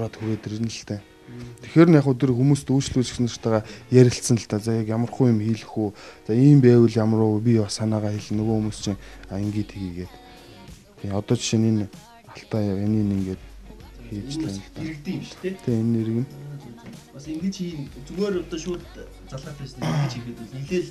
сураад хүрээд ирнэ л тээ. Тэгэхээр яг өдөр хүмүүст үйлчлүүлэгч нартайгаа ярилцсан л та. За яг ямар хуу юм хийх үү? За ийм байвал ямар уу? Би бас санаагаа хэл нөгөө хүмүүс чинь ингээд хийгээд. Тэгээ одоо жишээ нь энэ алтай энийг ингээд хийж тань. Иргэдэг юм шүү дээ. Тэгээ энэ нэрг нь бас ингэж зүгээр одоо шууд залгаад байсан ингэж хийгээд бол нилээл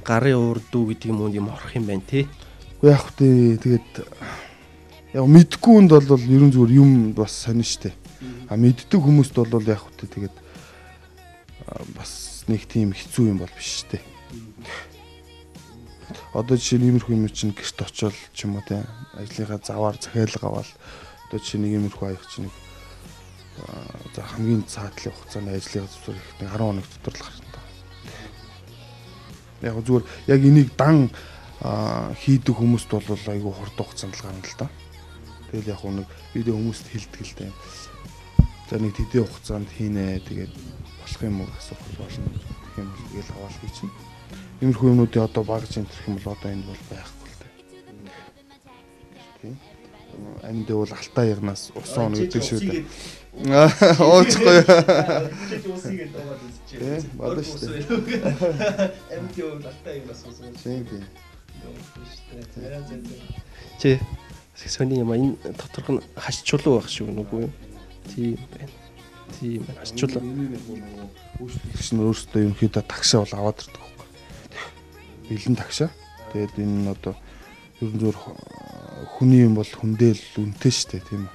гарын урд уу гэдэг юм орох юм байна тий. Уу яг тий тэгээд яг мэдгүй хүнд бол ерөн зүгээр юм бас сонин штэ. А мэддэг хүмүүст бол яг хөтэ тэгээд бас нэг тийм хэцүү юм бол биш штэ. Одоо жишээ нь иймэрхүү юм чинь гэрт очиод ч юм уу те ажлынхаа заваар захиалга аваад одоо жишээ нэг иймэрхүү аяг чинь нэг за хамгийн цаатлын хугацааны ажлын зүсэр их нэг 10 хоног дотор л гарна. Яг зүгээр яг энийг дан хийдэг хүмүүст бол айгүй хурд хугацаанд л гарна л да. Тэгэл яг нэг видео хүмүүст хэлдэг л дээ. За нэг тэдний хугацаанд хийнэ тэгээд болох юм уу асуух болно гэх юм бол тэгэл аваад хийчихнэ. Иймэрхүү юмнуудын одоо багж энэ юм бол одоо энэ бол байхгүй л дээ. Тийм. Амьд бол алтаа ягнаас ус оно гэдэг шүү дээ. Уучихгүй. Усигээд аваад үзчихээ. Тийм, бадаж шүү дээ. Амьд бол алтаа ягнаас ус оно. Тийм. Чи сони юм энэ доторх нь хашчулуу байх шүү нүггүй юу? Тийм байна. Тийм байна. Хашчулуу. Үйлчлэгч нь өөрөөсөө ерөнхийдөө тагшаа бол аваад ирдэг байхгүй. Бэлэн тагшаа. Тэгээд энэ нь одоо ерөн зөөр хүний юм бол хүндэл үнэтэй шүү дээ тийм үү.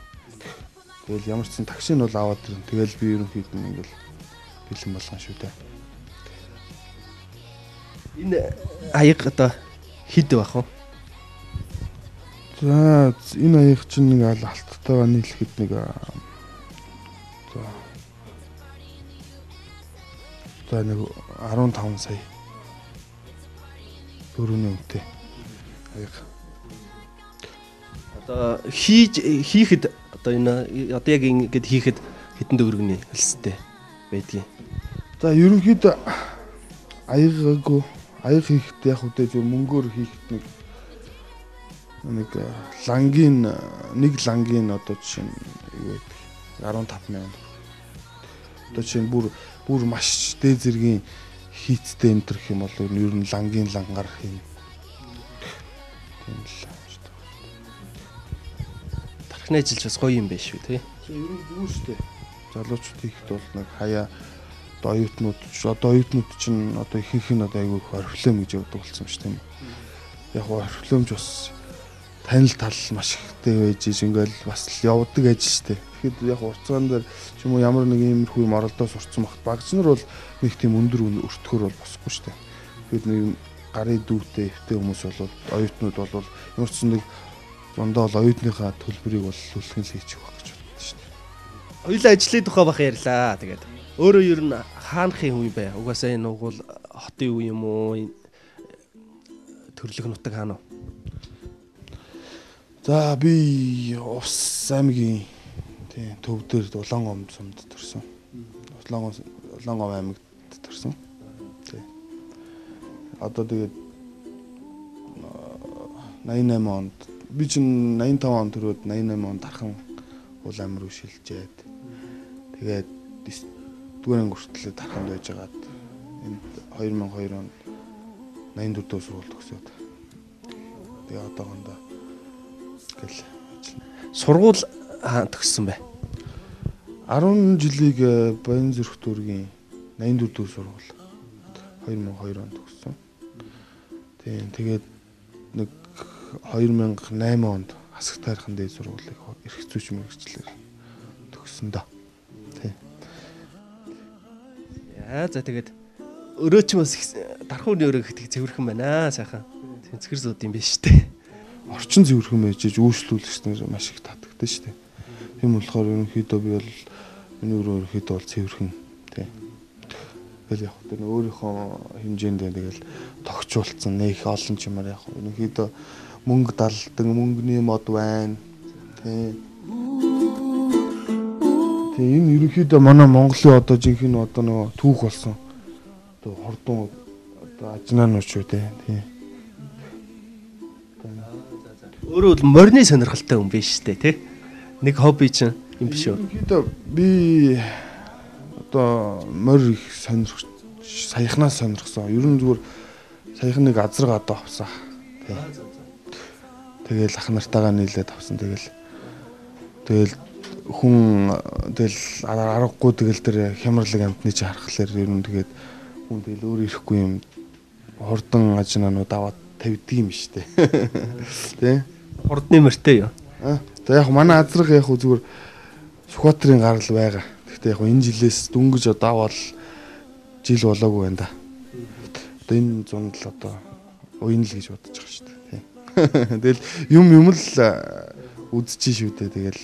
Тэгэл ямар ч сан тагшиг нь бол аваад ирнэ. Тэгэл би ерөнхийдөө ингээл бэлэн болгон шүү дээ. Энэ аяг одоо хэд байх вэ? За энэ аяг чинь нэг алттайгаа нийлэхэд нэг за нэг 15 сая төгрөгийн үнэтэй аяг. Одоо хийхэд одоо энэ одоо яг ингэж хийхэд хэдэн төгрөгийн хэлстэй байдгийг. За ерөнхийдөө аяг хийхэд яг үдэ зөв мөнгөөр хийхэд нэг лангийн одоо жишээ нь юу гэдэг 15,000. Одоо жишээ нь бүр маш дээд зэргийн хийцтэй энэ төрх юм бол ер нь лангийн лангаар хийн. Тийм л шүү дээ. Тархины ажиллаж бас гоё юм биш үү тий? Ер нь юу шүү дээ. Залуучууд хийхэд бол нэг хаяа одоо оюутнууд чинь одоо ихэнх нь одоо айгүй орфилем гэж яддаг болсон шүү дээ. Яг орфилемж бас танил тал маш ихтэй байж ингээл бас л явдаг ажил шүү дээ. Тэгэхэд яг уртцаан дээр ч юм уу ямар нэг иймэрхүү юм оролдоо сурцсан багт багц нар бол нэг тийм өндөр өртгөр бол босхгүй шүү дээ. Тэгэхэд нэг гарын дүүтэй эвтэй хүмүүс бол оюутнууд бол ямар ч нэг зундаа бол оюутныхаа төлбөрийг бол үлхэн л хийчих байх гэж боддог шүү дээ. Хоёулаа ажлын тухай бах ярьлаа. Тэгээд өөрөө ер нь хаанхын хүн бэ? Угаасаа энэ угуул хотын үе юм уу? Төрлөх нутаг хаана вэ? За би Увс аймгийн тийм төв дээр Улаангом сумд төрсөн. Улаангом аймагт төрсөн. Тий. Одоо тэгээд 88 онд би чинь 85 онд төрөөд 88 онд Дархан уул аймаг руу шилжээд тэгээд дүүрэн хүртэл Дарханд байжгаад энд 2002 онд 84 дэх сургууль төгсөөд тэгээд одоогондоо гэл сургууль төгссөн бай. 10 жилиг Баянзүрх дүүргийн 84 дэх сургууль 2002 онд төгссөн. Тийм тэгээд нэг 2008 онд Асах тайрхан дээд сургуулийг эрх зүйч мэргэжлэр төгссөн доо. Тийм. За тэгээд өрөө ч бас дархууны өрөө гэдэг цэвэрхэн байна сайхан. Цэцгэр зууд юм биш үү? Орчин цэвэрхэн байж үйлчлүүлэгч нар маш их татдаг шүү дээ. Тийм болохоор ерөнхийдөө би бол миний өрөө ерөнхийдөө бол цэвэрхэн тийм. Тэгэл яг тэр өөрийнхөө хэмжээндээ тэгэл тогтчулцсан нэг олон ч юмар яг ерөнхийдөө мөнгө далдаг мөнгөний мод байна. Тийм. Тийм энэ ерөнхийдөө манай Монголын одоо жинхэнэ одоо нөгөө түүх болсон. Одоо хордон одоо ажнаанууч үү тийм. Өөрөө бол морины сонирхолтой хүн биш үү тий? Нэг хобби чинь юм биш үү? Ерөнхийдөө би одоо морь их сонирх саяхнаас сонирхсон. Ер нь зүгээр саяхан нэг азар гадаа авсан. Тэгэл ах нартайгаа нийлээд авсан. Тэгэл хүн тэгэл аргагүй тэгэл тэр хямралыг амтны чи харахлаар ер нь тэгээд хүн тэгэл өөр ирэхгүй юм хурдан ажнаанууд аваад тавьдаг юм шүү дээ. Тэ? Хурдны мөртэй юу? Тэгээ яг манай азраг яг зүгээр Сүхбаатарын гарал байгаа. Гэхдээ яг энэ жилээс дөнгөж одоо аваад жил болоогүй байна да. Одоо энэ зунд л одоо уян л гэж бодож байгаа шүү дээ. Тэгэл юм л үзчихин шүү дээ. Тэгэл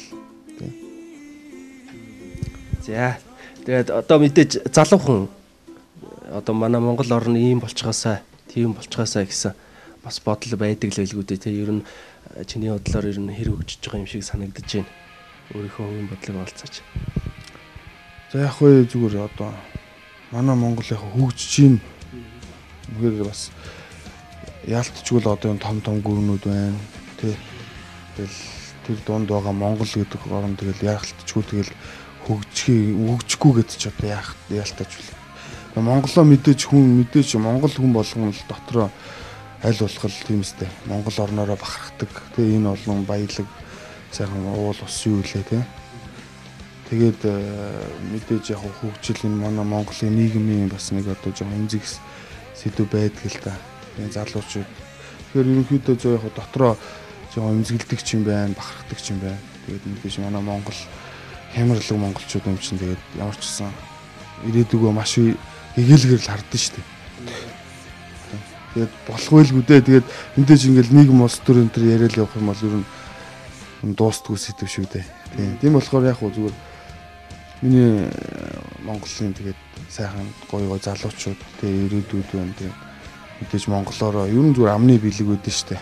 за тэгээд одоо мэдээж залуу хүн одоо манай Монгол орны ийм болцгоосаа тийм болцгоосаа гэсэн бас бодол байдаг л байлгүй дээ. Тэ ер нь чиний бодлоор ер нь хэрэг өгчөж байгаа юм шиг санагдаж байна. Өөрийнхөө хувийн бодлыг олцооч. За яг хөө зүгээр одоо манай Монгол яг хөгжиж байна. Үнэхээр бас яалтчгүй л одоо том гүрнүүд байна. Тэгэл тэр дунд байгаа Монгол гэдэг орн тэгэл яалтчгүй тэгэл хөгжихгүй гэдэг ч одоо яалтаач вэ. Монголоо мэдээж Монгол хүн болгоно л дотроо аль болох л тийм үстэй. Монгол орноороо бахархдаг. Тэгээ энэ олон баялаг сайхан уул ус юу илээ тий. Тэгээд мэдээж яг хөгжил энэ манай Монголын нийгмийн бас нэг одоо жоо эмзэг сэдв байдаг л та. Тэгээ залуучууд. Тэгэхээр ерөнхийдөө зөө яг дотроо жоо эмзэглдэг ч юм байна, бахархдаг ч юм байна. Тэгээд мэдээж манай Монгол хямралаг монголчууд юм чинь тэгээд ямар ч гэсэн ирээдүгөө маш гэгээлгэр л хардсан шүү дээ. Тэгээд болох байлгүй дээ. Тэгээд мэдээж ингээл нийгэм улс төр энэ төр яриад явах юм бол ер нь дуустгүй сэдв шүү дээ. Тийм болохоор яг хөө зүгээр миний Монголын тэгээд сайхан гоё залуучууд тэгээд ирээдүйд байна тийм мэдээж монголоор ер нь зүгээр амны бэлэг үүдэн шүү дээ.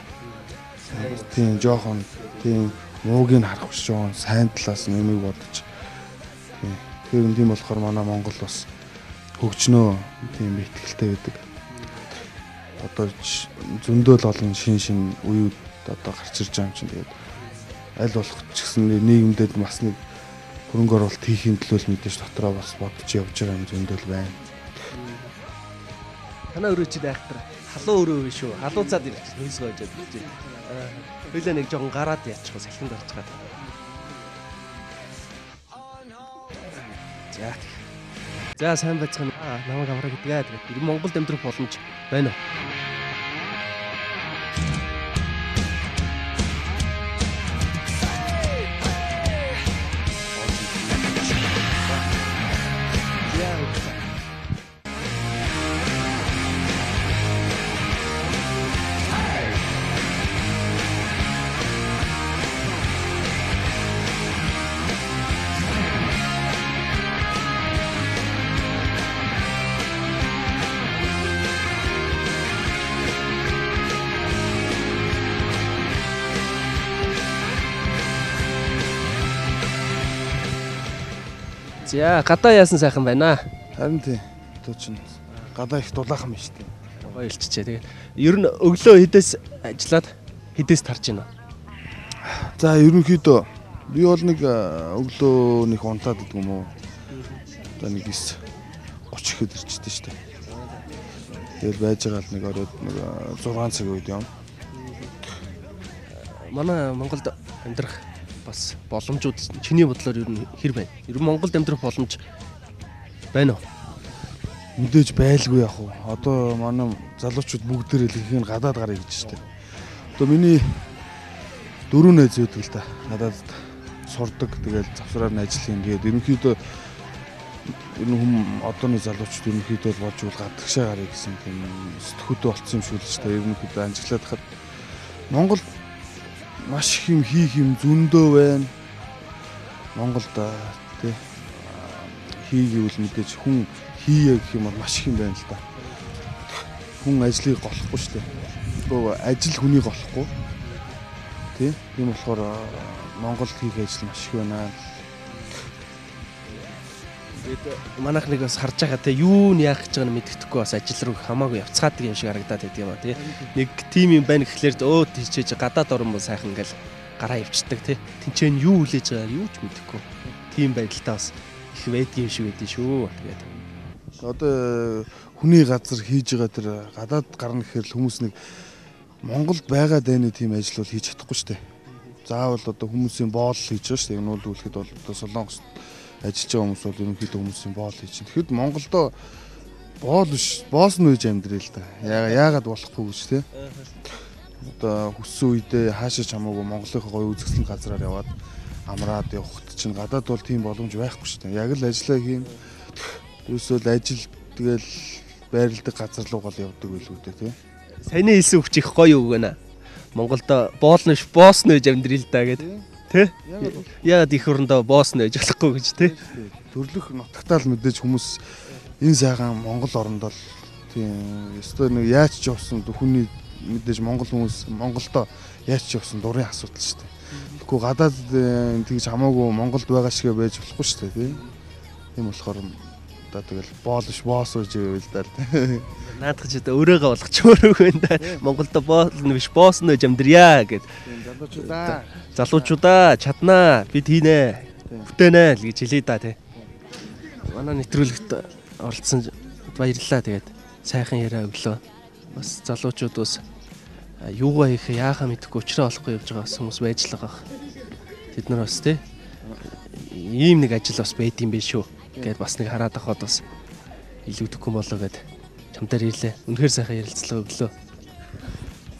Тийм жоохон тийм муугийг харах биш жоон сайн талаас нэмийг бодож. Тийм болохоор манай Монгол бас хөгжнөө тийм ихтгэлтэй байдаг. Одоо зөндөөл олон шин үеуд одоо гарч ирж байгаа юм чинь тэгээд аль болох ч гэсэн нийгэмдээ бас нэг хөрөнгө оруулалт хийхин төлөө мэдээж дотроо бас бодож явж байгаа юм зөндөөл байна. Танаа өрөөчд айхтар халуун өрөө биш үү? Халууцаад ирж нөөсгөө хожоод ирж. Хоёлаа нэг жоохон гараад яачих салхинд орж байгаа. За сайн байцгаана. Намайг авраа гэдгээ. Тэгээд Монголд амьдрах боломж байна уу? За гадаа яасан сайхан байна. Харин тийм. Одоо чинь гадаа их дулаахан байна шүү дээ. Гоё илччихэ. Тэгээд ер нь өглөө хэдээс ажиллаад хэдээс тарж байна. За ерөнхийдөө би бол нэг өглөө нэг унтаад гэдэг юм уу. Одоо нэг 9:30 ихэд ирчтэй шүү дээ. Тэгэл байж байгаа л нэг оройд нэг 6 цаг үед юм. Манай Монголд амьдрах бас боломжууд чиний бодлоор ер нь хэр байна? Ер нь Монголд амьдрах боломж байна уу? Мэдээж байлгүй яг уу. Одоо манай залуучууд бүгдээрээ л ихэнх гадаад гарыг гэж штэ. Одоо миний 4 найз байдаг л да. Гадаад сурдаг. Тэгэл завсраар нь ажил юм. Тэгээд ерөнхийдөө ер нь хүм одооны залуучууд ерөнхийдөө болж бол гадагшаа гарыг гэсэн тийм сэтгүүтэй болцсон юм шиг л штэ. Ерөнхийдөө анжиглаад хахад Монгол маш их юм хийх юм зөндөө байна. Монголд тий хийгээвэл мэдээж хүн хийе гэх юм бол маш их юм байна л да. Хүн ажлыг голохгүй шүү дээ. Нөгөө ажил хүнийг голохгүй. Тий. Тийм болохоор Монголд хийх ажил маш их байна. Тэгээд манайх нэг бас харж байгаа те юу нь яах гэж байгааг нь мэддэхгүй бас ажил руу хамаагүй явцгаадаг юм шиг харагдаад байдаг юм а тий. Нэг тим юм байна гэхлээр өө тийчээж гадаад орн бол сайхан ингээл гараа явцдаг тий. Тинчээ нь юу хүлээж байгааг юу ч мэдэхгүй. Тийм байдалтай бас их байдгийн шиг байдэн шүү. Тэгээд одоо хүний газар хийж байгаа тэр гадаад гарна гэхээр л хүмүүс нэг Монголд байгаа дэйний тийм ажил бол хийж чадахгүй шүү дээ. Заавал одоо хүмүүсийн боол хийж байгаа шүү дээ. Энэ бол үлэхэд бол одоо Солонгост ажиллаж байгаа хүмүүс бол ерөнхийдөө хүмүүсийн боол хийж чинь. Тэгэхэд Монголдо боол биш, боос нь үеж амьдрий л да. Яагаад болохгүй гэж тий. Одоо хүссэн үедээ хаашаа ч хамаагүй Монголынхоо гоё үзэсгэлэн газраар яваад амраад явахт чинь гадаад бол тийм боломж байхгүй шүү дээ. Яг л ажиллаа хийн. Ерөөсөө ажил тэгэл байрладаг газар руу гол явдаг байлгүй дээ тий. Саяны хэлсэн хүч их гоё үг гэнэ. Монголдо боол нь биш, боос нь үеж амьдрий л да гэдэг. Тэ? Яагаад их орондоо боос нь үеж болохгүй гэж тий. Төрлөх нутагтаа л мэдээж хүмүүс энэ сайхан Монгол оронд бол тийм ёстой нэг яаж ч явсан хүний мэдээж Монгол хүмүүс Монголдо яаж ч явсан дурын асуудал шүү дээ. Тэгэхгүй гадаад тэгж хамаагүй Монголд байгаа шигэ байж болохгүй шүү дээ тий. Тийм болохоор одоо тэгэл боол биш боос үеж ивэл даа. Наадах ч одоо өөрөөгөө болгочмоор өгөн да. Монголдо боол нь биш боос нь үеж амьдрья гэд. Залуучуудаа чаднаа бид хийнэ. Бүтээнэ л гэж хэлээ да тий. Манай нэвтрүүлэгт оролцсон баярлалаа. Тэгээд сайхан яриа өглөө. Бас залуучууд бас юугаа хийх яахаа мэдэхгүй учраа олохгүй явж байгаа хүмүүс байж л байгаа. Тэд нар бас тий ийм нэг ажил бас байд юм биш шүү. Гэт бас нэг хараад авахд бас илүүдэхгүй болоо гэд чамдаар ирлээ. Үнэхээр сайхан ярилцлага өглөө.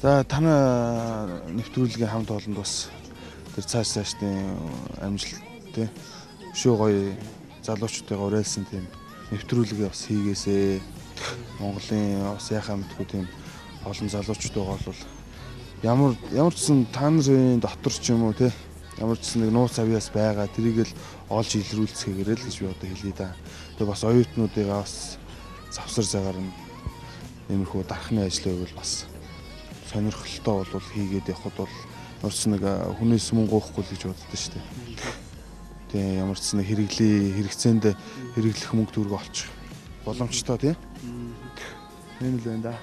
За танай нэвтрүүлгийн хамт олонд бас тэр цаашдын амжилт тий шүү гоё залуучуудаа уриалсан тийм нэвтрүүлгээ бас хийгээсэ. Монголын бас яхаа мэдгүй тийм олон залуучууд байгаа бол ямар ч сан та нарын дотор ч юм уу тий ямар ч сан нэг нууц авьяас байгаа тэрийг л олж илрүүлцгээгээр л гэж би одоо хэлье да. Тэгээ бас оюутнуудыгаа бас завсар цагаар нь иймэрхүү дархны ажил байвал бас сонирхолтой бол хийгээд явхад бол ямар ч нэг хүнээс мөнгө уухгүй л гэж боддоо шүү дээ. Тэгээ ямар ч нэг хэрэгцээнд хэрэглэх мөнгө төгрөг олчих боломжтой тий. Энэ л байна да.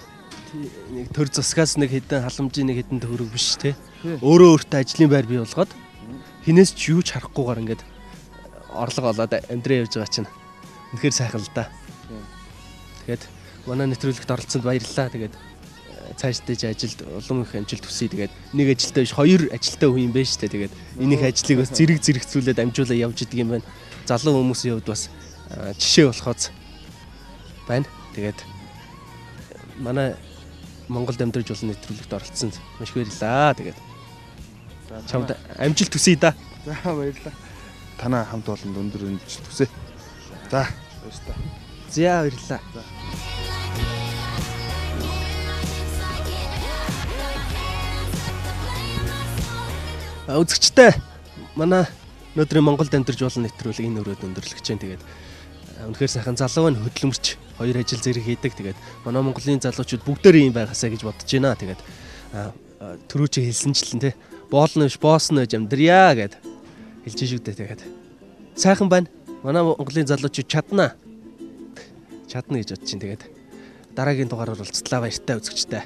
Нэг төр засгаас нэг хэдэн халамжийн нэг хэдэн төгрөг биш тий. Өөрөө өөртөө ажлын байр бий болгоод хинээс ч юу ч харахгүйгээр ингээд орлого олоод амьдраа явж байгаа чинь үнэхээр сайхан л да. Тэгээд манай нэвтрүүлэгт оролцсонд баярлалаа. Тэгээд цаашдаж ажилд улам их амжилт хүсье. Тэгээд нэг ажилтай биш хоёр ажилтай хүн юм байна шүү дээ. Тэгээд энийх ажлыг бас зэрэгцүүлээд амжуулаа явж идэг юм байна. Залуу хүмүүсийн хувьд бас жишээ болохоос байна. Тэгээд манай Монголд амьдарч олон нэвтрүүлэгт оролцсонд маш их баярлалаа. Тэгээд чамд амжилт хүсье да. За баярлалаа. Танай хамт олонд өндөр амжилт хүсье. За баярлалаа. За баярлалаа. Үзэгчтэй манай өнөөдрийн Монголд амьдарч олон нэвтрүүлэг энэ өрөөд өндөрлөгч जैन. Тэгээд үнэхээр сайхан залуу нь хөдөлмөрч хоёр ажил зэрэг хийдэг. Тэгээд манай Монголын залуучууд бүгдээр ийм байгаасаа гэж бодож байна. Тэгээд түрүү чи хэлсэнчлэн тий боол нь биш боос нь амьдрья гэд хэлж шүү дээ. Тэгээд сайхан байна. Манай Монголын залуучууд чадна гэж бодож чинь. Тэгээд дараагийн дугаараар уулзлаа баяртай үзэгчтэй.